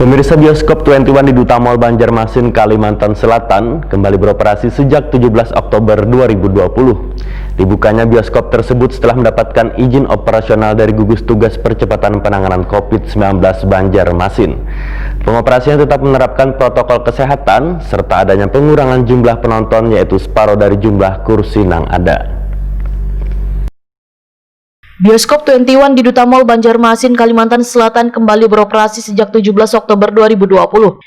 Pemirsa, bioskop 21 di Duta Mall Banjarmasin, Kalimantan Selatan kembali beroperasi sejak 17 Oktober 2020. Dibukanya bioskop tersebut setelah mendapatkan izin operasional dari Gugus Tugas Percepatan Penanganan COVID-19 Banjarmasin. Pengoperasian tetap menerapkan protokol kesehatan serta adanya pengurangan jumlah penonton, yaitu separuh dari jumlah kursi yang ada. Bioskop 21 di Duta Mall Banjarmasin, Kalimantan Selatan kembali beroperasi sejak 17 Oktober 2020.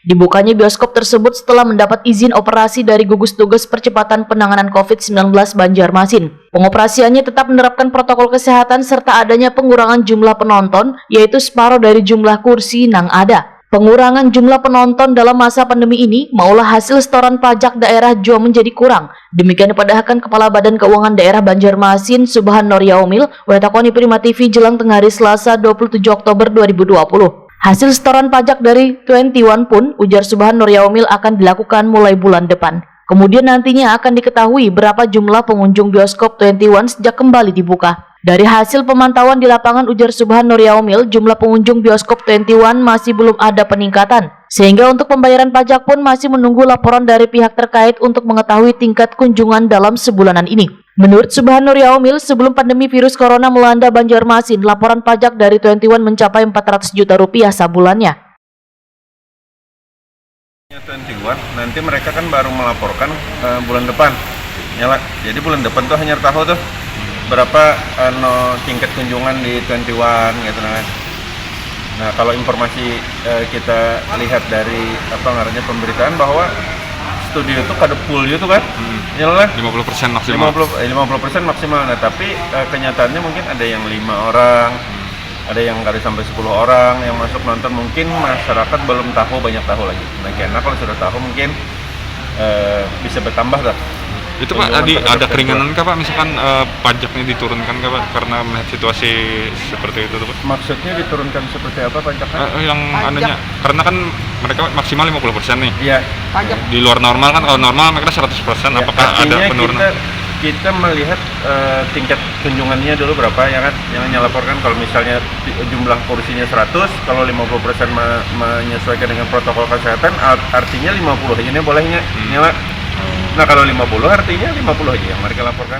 Dibukanya bioskop tersebut setelah mendapat izin operasi dari Gugus Tugas Percepatan Penanganan COVID-19 Banjarmasin. Pengoperasiannya tetap menerapkan protokol kesehatan serta adanya pengurangan jumlah penonton, yaitu separuh dari jumlah kursi yang ada. Pengurangan jumlah penonton dalam masa pandemi ini maulah hasil setoran pajak daerah juga menjadi kurang. Demikian dipadahkan Kepala Badan Keuangan Daerah Banjarmasin, Subhan Nur Yaumil, wetakoni Prima TV jelang tengah hari Selasa 27 Oktober 2020. Hasil setoran pajak dari 21 pun, ujar Subhan Nur Yaumil, akan dilakukan mulai bulan depan. Kemudian nantinya akan diketahui berapa jumlah pengunjung bioskop 21 sejak kembali dibuka. Dari hasil pemantauan di lapangan, ujar Subhan Nur Yaumil, jumlah pengunjung bioskop 21 masih belum ada peningkatan. Sehingga untuk pembayaran pajak pun masih menunggu laporan dari pihak terkait untuk mengetahui tingkat kunjungan dalam sebulanan ini. Menurut Subhan Nur Yaumil, sebelum pandemi virus corona melanda Banjarmasin, laporan pajak dari 21 mencapai 400 juta rupiah sebulannya. 21 nanti mereka kan baru melaporkan bulan depan. Jadi bulan depan tuh hanya tahu tuh berapa tingkat kunjungan di 21 gitu kan. Nah, kalau informasi kita lihat dari pemberitaan bahwa studio itu kada full gitu kan. Nyalah 50% maksimal. 50% maksimal. Nah, tapi kenyataannya mungkin ada yang 5 orang, ada yang kali sampai 10 orang yang masuk nonton. Mungkin masyarakat belum tahu, banyak tahu lagi. Nah, karena kalau sudah tahu mungkin bisa bertambah lah. Itu Pak, tadi ada keringanan kah Pak, misalkan pajaknya diturunkan kah Pak, karena melihat situasi seperti itu tuh Pak? Maksudnya diturunkan seperti apa pajaknya? Yang anunya, karena kan mereka maksimal 50% nih. Iya. Pajak. Di luar normal kan, kalau normal mereka 100%, ya, apakah ada penurunan? Kita melihat tingkat kunjungannya dulu berapa ya kan, yang laporkan. Kalau misalnya jumlah kursinya 100, kalau 50% menyesuaikan dengan protokol kesehatan, artinya 50 aja ini bolehnya nyala. Nah, kalau 50 artinya 50 aja yang mereka laporkan.